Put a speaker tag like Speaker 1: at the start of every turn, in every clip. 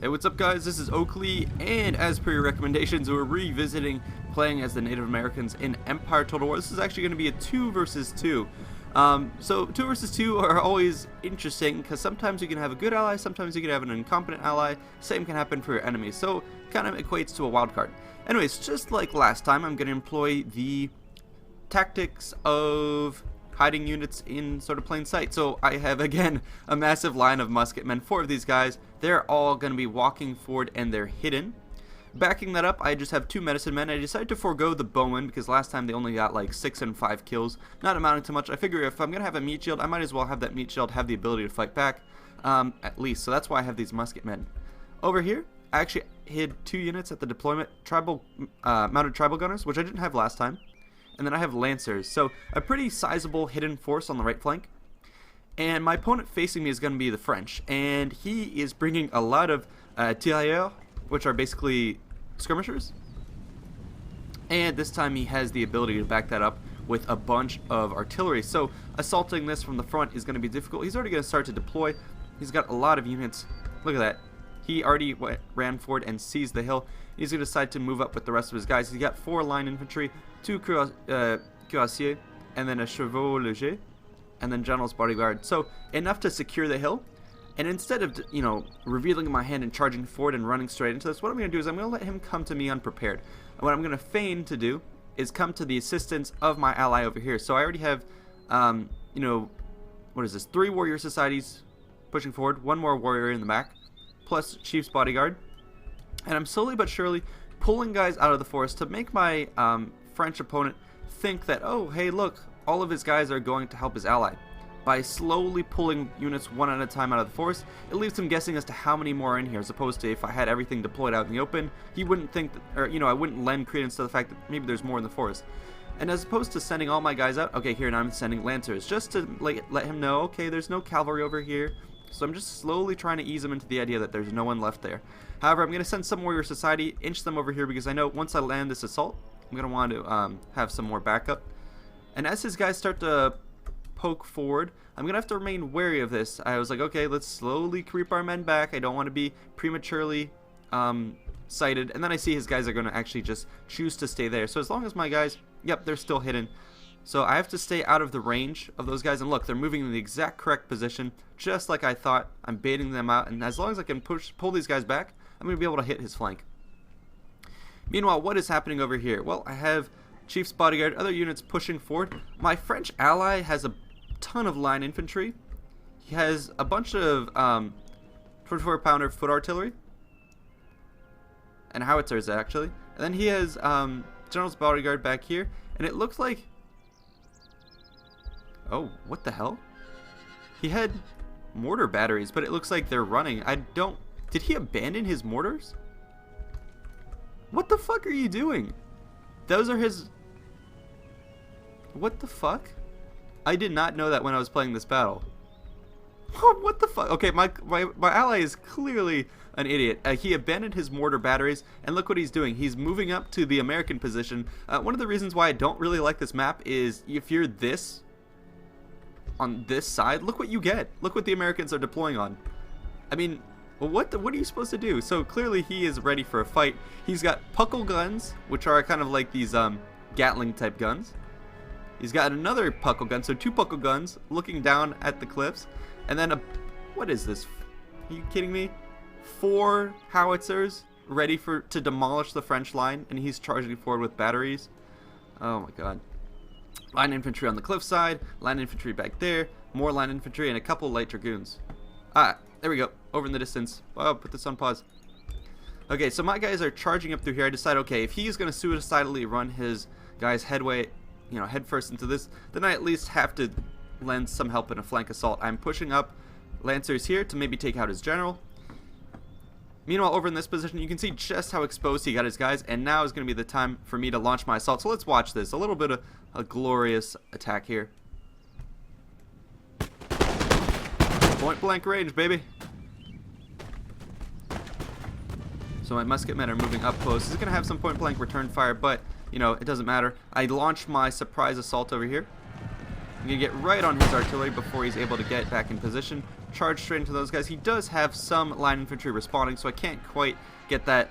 Speaker 1: Hey, what's up guys, this is Oakley, and as per your recommendations, we're revisiting playing as the Native Americans in Empire Total War. This is actually going to be a 2 versus 2. So 2 versus 2 are always interesting, because sometimes you can have a good ally, sometimes you can have an incompetent ally, same can happen for your enemies, so kind of equates to a wild card. Anyways, just like last time, I'm going to employ the tactics of hiding units in sort of plain sight. So I have again a massive line of musketmen, 4 of these guys. They're all going to be walking forward and they're hidden. Backing that up, I just have 2 medicine men. I decided to forego the bowmen because last time they only got like 6 and 5 kills, not amounting to much. I figure if I'm going to have a meat shield, I might as well have that meat shield have the ability to fight back, at least. So that's why I have these musketmen. Over here, I actually hid 2 units at the deployment, mounted tribal gunners, which I didn't have last time. And then I have lancers, so a pretty sizable hidden force on the right flank. And my opponent facing me is going to be the French, and he is bringing a lot of tirailleurs, which are basically skirmishers. And this time he has the ability to back that up with a bunch of artillery, so assaulting this from the front is going to be difficult. He's already going to start to deploy. He's got a lot of units. Look at that. He already ran forward and seized the hill. He's going to decide to move up with the rest of his guys. He's got 4 line infantry, 2 cuirassiers, and then a chevaux léger, and then general's bodyguard. So enough to secure the hill. And instead of, revealing my hand and charging forward and running straight into this, what I'm going to do is I'm going to let him come to me unprepared. And what I'm going to feign to do is come to the assistance of my ally over here. So I already have, what is this? 3 warrior societies pushing forward, 1 more warrior in the back, plus chief's bodyguard. And I'm slowly but surely pulling guys out of the forest to make my French opponent think that, oh, hey, look, all of his guys are going to help his ally. By slowly pulling units one at a time out of the forest, it leaves him guessing as to how many more are in here, as opposed to if I had everything deployed out in the open, he wouldn't think, that, or, I wouldn't lend credence to the fact that maybe there's more in the forest. And as opposed to sending all my guys out, okay, here now I'm sending lancers, just to let him know, okay, there's no cavalry over here. So I'm just slowly trying to ease him into the idea that there's no one left there. However, I'm going to send some warrior society, inch them over here, because I know once I land this assault, I'm going to want to have some more backup. And as his guys start to poke forward, I'm going to have to remain wary of this. I was like, okay, let's slowly creep our men back. I don't want to be prematurely sighted. And then I see his guys are going to actually just choose to stay there. So as long as my guys, yep, they're still hidden. So I have to stay out of the range of those guys. And look, they're moving in the exact correct position, just like I thought. I'm baiting them out. And as long as I can pull these guys back, I'm going to be able to hit his flank. Meanwhile, what is happening over here? Well, I have Chief's bodyguard, other units pushing forward. My French ally has a ton of line infantry. He has a bunch of 24-pounder foot artillery and howitzers, actually. And then he has general's bodyguard back here. And it looks like... oh, what the hell? He had mortar batteries, but it looks like they're running. Did he abandon his mortars? What the fuck are you doing? Those are his... what the fuck? I did not know that when I was playing this battle. What the fuck? Okay, my ally is clearly an idiot. He abandoned his mortar batteries, and look what he's doing. He's moving up to the American position. One of the reasons why I don't really like this map is if you're on this side, look what you get. Look what the Americans are deploying on. I mean, well, what are you supposed to do? So clearly he is ready for a fight. He's got puckle guns, which are kind of like these Gatling type guns. He's got another puckle gun, so 2 puckle guns looking down at the cliffs, and then what is this? Are you kidding me? 4 howitzers ready to demolish the French line, and he's charging forward with batteries. Oh my god. Line infantry on the cliffside, line infantry back there, more line infantry, and a couple light dragoons. Ah, there we go, over in the distance. Oh, put this on pause. Okay, so my guys are charging up through here. I decide, okay, if he's going to suicidally run his guys head first into this, then I at least have to lend some help in a flank assault. I'm pushing up lancers here to maybe take out his general. Meanwhile, over in this position, you can see just how exposed he got his guys, and now is going to be the time for me to launch my assault. So let's watch this. A little bit of a glorious attack here. Point blank range, baby. So my musketmen are moving up close. This is going to have some point blank return fire, but, it doesn't matter. I launched my surprise assault over here. I'm going to get right on his artillery before he's able to get back in position. charge straight into those guys. He does have some line infantry responding, so I can't quite get that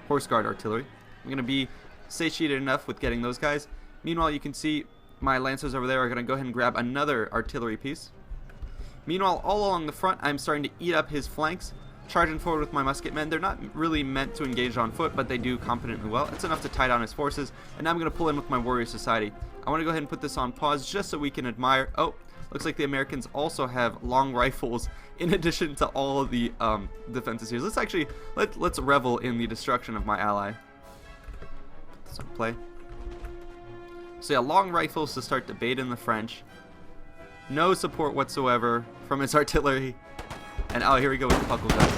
Speaker 1: horse guard artillery. I'm going to be satiated enough with getting those guys. Meanwhile, you can see my lancers over there are going to go ahead and grab another artillery piece. Meanwhile, all along the front, I'm starting to eat up his flanks, charging forward with my musketmen. They're not really meant to engage on foot, but they do competently well. It's enough to tie down his forces, and now I'm going to pull in with my warrior society. I want to go ahead and put this on pause just so we can admire. Oh, looks like the Americans also have long rifles in addition to all of the defenses here. Let's revel in the destruction of my ally. Put this on play. So yeah, long rifles to start to bait in the French. No support whatsoever from his artillery. And oh, here we go with the buckle guys.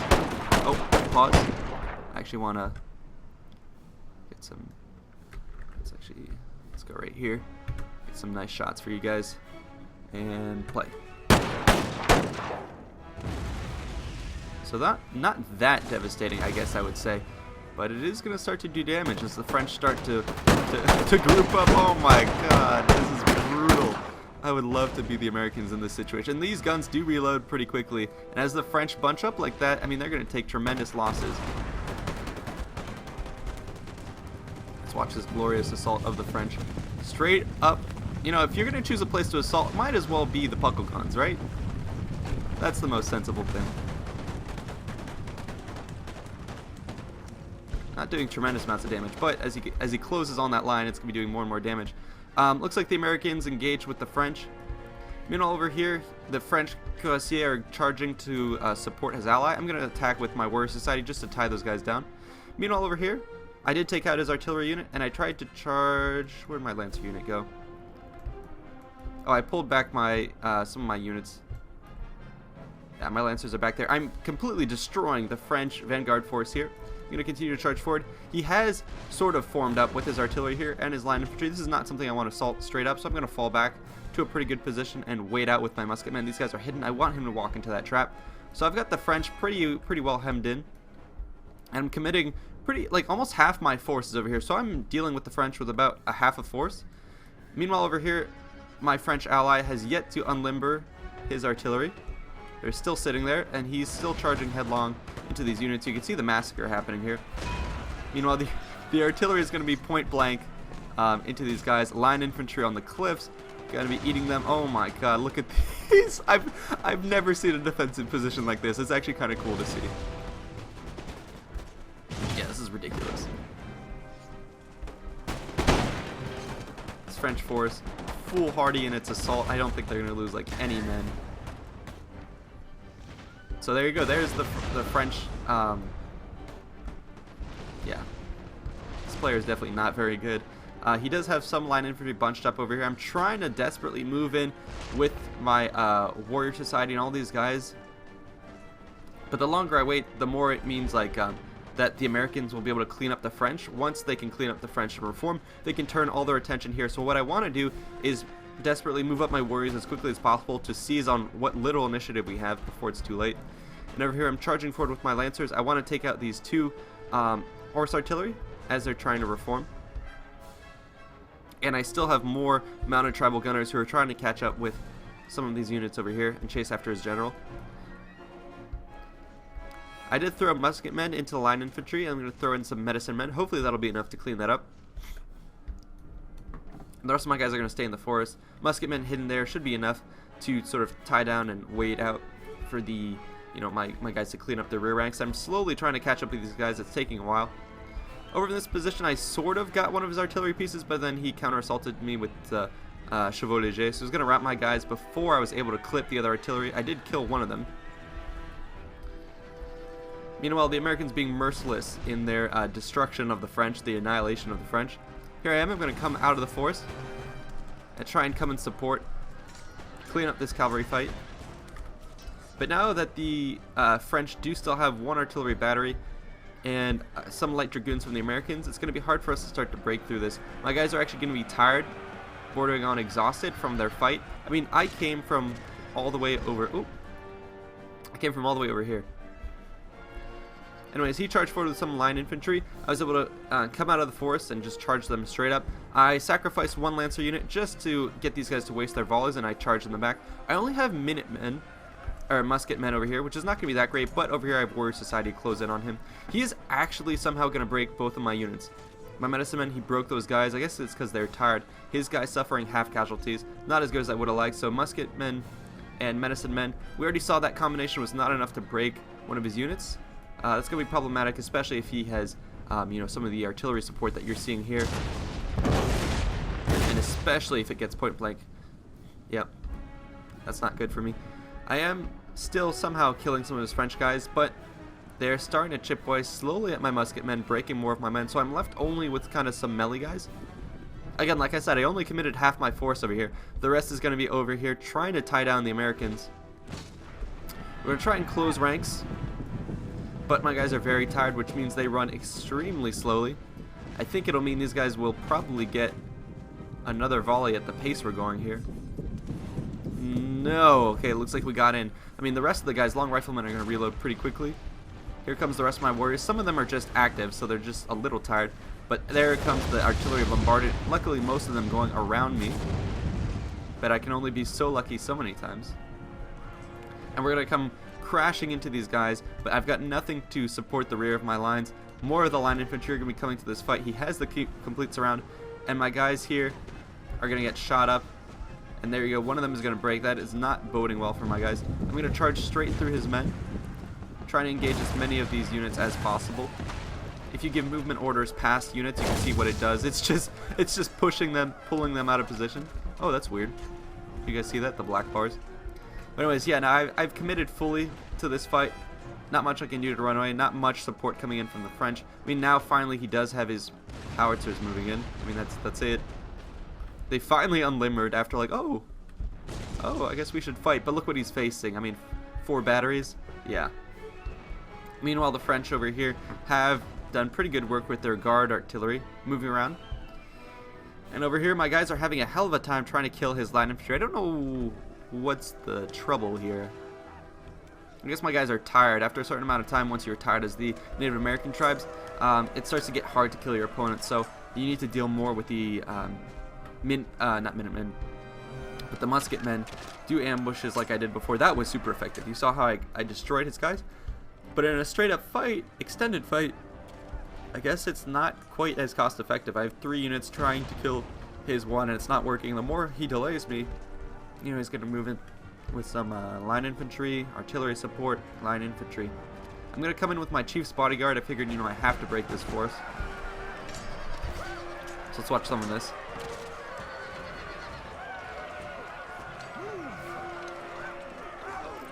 Speaker 1: Oh, pause. I actually want to get some. Let's go right here. Get some nice shots for you guys. And play. So not that devastating, I guess I would say, but it is going to start to do damage as the French start to group up. Oh my God, this is brutal. I would love to be the Americans in this situation. These guns do reload pretty quickly, and as the French bunch up like that, I mean, they're going to take tremendous losses. Let's watch this glorious assault of the French. Straight up. You know, if you're going to choose a place to assault, it might as well be the buckle guns, right? That's the most sensible thing. Not doing tremendous amounts of damage, but as he closes on that line, it's going to be doing more and more damage. Looks like the Americans engage with the French. Meanwhile, over here, the French cuirassiers are charging to support his ally. I'm going to attack with my warrior society just to tie those guys down. Meanwhile, over here, I did take out his artillery unit, and I tried to charge... Where'd my lancer unit go? Oh, I pulled back my some of my units. Yeah, my lancers are back there. I'm completely destroying the French vanguard force here. I'm going to continue to charge forward. He has sort of formed up with his artillery here and his line infantry. This is not something I want to assault straight up, so I'm going to fall back to a pretty good position and wait out with my musketmen. These guys are hidden. I want him to walk into that trap. So I've got the French pretty well hemmed in. And I'm committing almost half my forces over here. So I'm dealing with the French with about a half a force. Meanwhile, over here, my French ally has yet to unlimber his artillery. They're still sitting there, and he's still charging headlong into these units. You can see the massacre happening here. Meanwhile, the artillery is going to be point blank into these guys. Line infantry on the cliffs, going to be eating them. Oh my God, look at these! I've never seen a defensive position like this. It's actually kind of cool to see. Yeah, this is ridiculous. This French force, foolhardy in its assault. I don't think they're going to lose like any men. So there you go. There's the French. Yeah, this player is definitely not very good. He does have some line infantry bunched up over here. I'm trying to desperately move in with my warrior society and all these guys. But the longer I wait, the more it means like that the Americans will be able to clean up the French. Once they can clean up the French and reform, they can turn all their attention here. So what I want to do is desperately move up my warriors as quickly as possible to seize on what little initiative we have before it's too late. And over here I'm charging forward with my lancers. I want to take out these two horse artillery as they're trying to reform. And I still have more mounted tribal gunners who are trying to catch up with some of these units over here and chase after his general. I did throw musketmen into the line infantry. I'm going to throw in some medicine men. Hopefully that'll be enough to clean that up. The rest of my guys are going to stay in the forest. Musketmen hidden there should be enough to sort of tie down and wait out for the, my guys to clean up their rear ranks. I'm slowly trying to catch up with these guys. It's taking a while. Over in this position, I sort of got one of his artillery pieces, but then he counter-assaulted me with chevaux légers. So I was going to wrap my guys before I was able to clip the other artillery. I did kill one of them. Meanwhile, the Americans being merciless in their destruction of the French, the annihilation of the French. Here I am. I'm going to come out of the forest and try and come and support, clean up this cavalry fight. But now that the French do still have one artillery battery and some light dragoons from the Americans, it's going to be hard for us to start to break through this. My guys are actually going to be tired, bordering on exhausted from their fight. I mean, I came from all the way over. I came from all the way over here. Anyways, he charged forward with some line infantry. I was able to come out of the forest and just charge them straight up. I sacrificed one Lancer unit just to get these guys to waste their volleys, and I charged in the back. I only have Minutemen, or musket men over here, which is not going to be that great, but over here I have Warrior Society close in on him. He is actually somehow going to break both of my units. My medicine men, he broke those guys. I guess it's because they're tired. His guys suffering half casualties. Not as good as I would have liked. So musket men and medicine men, we already saw that combination was not enough to break one of his units. That's going to be problematic, especially if he has, you know, some of the artillery support that you're seeing here. And especially if it gets point blank. Yep. That's not good for me. I am still somehow killing some of his French guys, but they're starting to chip away slowly at my musket men, breaking more of my men, so I'm left only with kind of some melee guys. Again, like I said, I only committed half my force over here. The rest is going to be over here trying to tie down the Americans. We're going to try and close ranks, but my guys are very tired, which means they run extremely slowly. I think it'll mean these guys will probably get another volley at the pace we're going here. No. Okay, it looks like we got in. I mean, the rest of the guys, long riflemen, are going to reload pretty quickly. Here comes the rest of my warriors. Some of them are just active, so they're just a little tired. But there comes the artillery bombarded. Luckily, most of them going around me. But I can only be so lucky so many times. And we're going to come crashing into these guys, but I've got nothing to support the rear of my lines. More of the line infantry are going to be coming to this fight. He has the complete surround, and my guys here are going to get shot up. And there you go. One of them is going to break. That is not boding well for my guys. I'm going to charge straight through his men, trying to engage as many of these units as possible. If you give movement orders past units, you can see what it does. It's just pushing them, pulling them out of position. Oh, that's weird. You guys see that? The black bars. But anyways, yeah, now I've committed fully to this fight. Not much I can do to run away. Not much support coming in from the French. I mean, now finally he does have his howitzers moving in. I mean, that's it. They finally unlimbered after like, oh, I guess we should fight. But look what he's facing. I mean, 4 batteries. Yeah. Meanwhile, the French over here have done pretty good work with their guard artillery, moving around. And over here, my guys are having a hell of a time trying to kill his line infantry. I don't know what's the trouble here. I guess my guys are tired. After a certain amount of time, once you're tired as the Native American tribes, it starts to get hard to kill your opponent. So you need to deal more with the not Minutemen, but the musket men. Do ambushes like I did before. That was super effective. You saw how I destroyed his guys. But in a straight up fight, extended fight, I guess it's not quite as cost effective. I have 3 units trying to kill his one, and it's not working. The more he delays me, you know, he's going to move in with some line infantry, artillery support, line infantry. I'm going to come in with my chief's bodyguard. I figured, you know, I have to break this force. So let's watch some of this.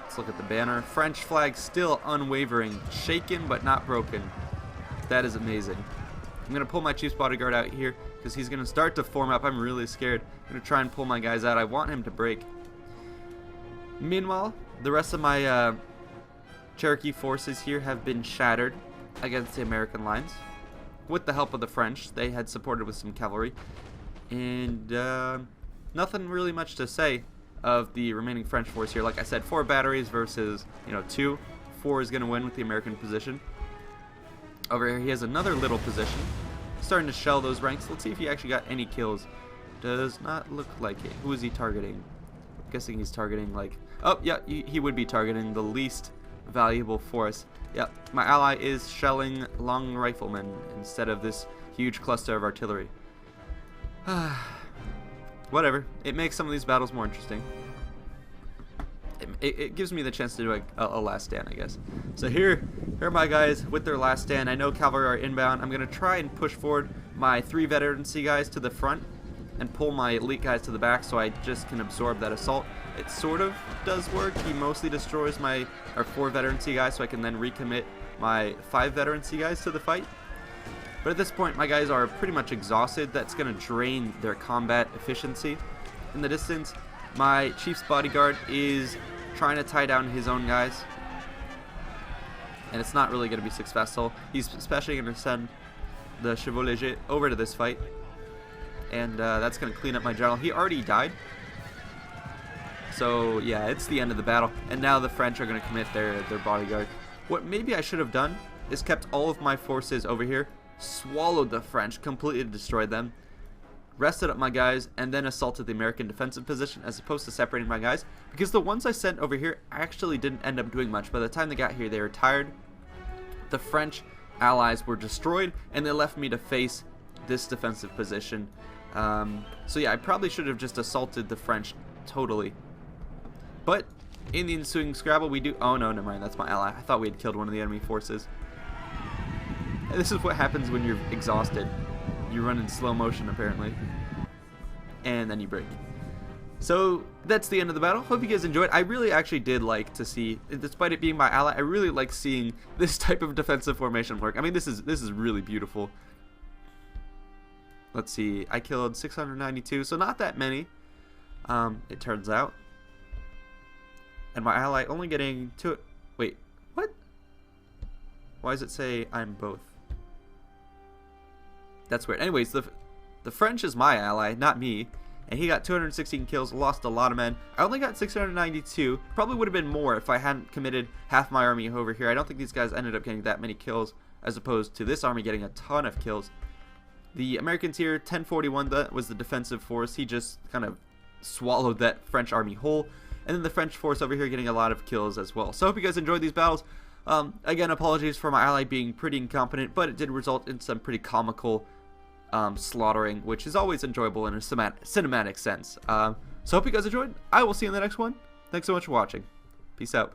Speaker 1: Let's look at the banner. French flag still unwavering. Shaken but not broken. That is amazing. I'm going to pull my chief's bodyguard out here because he's going to start to form up. I'm really scared. I'm going to try and pull my guys out. I want him to break. Meanwhile, the rest of my Cherokee forces here have been shattered against the American lines. With the help of the French, they had supported with some cavalry. And nothing really much to say of the remaining French force here. Like I said, 4 batteries versus, you know, 2. 4 is going to win with the American position. Over here, he has another little position. Starting to shell those ranks. Let's see if he actually got any kills. Does not look like it. Who is he targeting? I'm guessing he's targeting, like... Oh, yeah, he would be targeting the least valuable force. Yeah, my ally is shelling long riflemen instead of this huge cluster of artillery. Whatever. It makes some of these battles more interesting. It gives me the chance to do a last stand, I guess. So here are my guys with their last stand. I know cavalry are inbound. I'm going to try and push forward my 3 veterancy guys to the front and pull my elite guys to the back so I just can absorb that assault. It sort of does work. He mostly destroys my 4 veterancy guys so I can then recommit my 5 veterancy guys to the fight. But at this point, my guys are pretty much exhausted. That's going to drain their combat efficiency. In the distance, my chief's bodyguard is trying to tie down his own guys, and it's not really going to be successful. He's especially going to send the chevaux légers over to this fight, and that's going to clean up my general. He already died, so yeah, it's the end of the battle, and now the French are going to commit their bodyguard. What maybe I should have done is kept all of my forces over here, swallowed the French, completely destroyed them, rested up my guys, and then assaulted the American defensive position as opposed to separating my guys, because the ones I sent over here actually didn't end up doing much. By the time they got here, they were tired. The French allies were destroyed, and they left me to face this defensive position. So yeah, I probably should have just assaulted the French totally. But in the ensuing scrabble, we do... Oh, no, never mind. That's my ally. I thought we had killed one of the enemy forces. And this is what happens when you're exhausted. You run in slow motion, apparently. And then you break. So that's the end of the battle. Hope you guys enjoyed. I really actually did like to see, despite it being my ally, I really like seeing this type of defensive formation work. I mean, this is really beautiful. Let's see. I killed 692, so not that many, it turns out. And my ally only getting two... Wait, what? Why does it say I'm both? That's weird. Anyways, the French is my ally, not me. And he got 216 kills, lost a lot of men. I only got 692. Probably would have been more if I hadn't committed half my army over here. I don't think these guys ended up getting that many kills, as opposed to this army getting a ton of kills. The Americans here, 1041, that was the defensive force. He just kind of swallowed that French army whole. And then the French force over here getting a lot of kills as well. So I hope you guys enjoyed these battles. Again, apologies for my ally being pretty incompetent, but it did result in some pretty comical slaughtering, which is always enjoyable in a cinematic sense. So hope you guys enjoyed. I will see you in the next one. Thanks so much for watching. Peace out.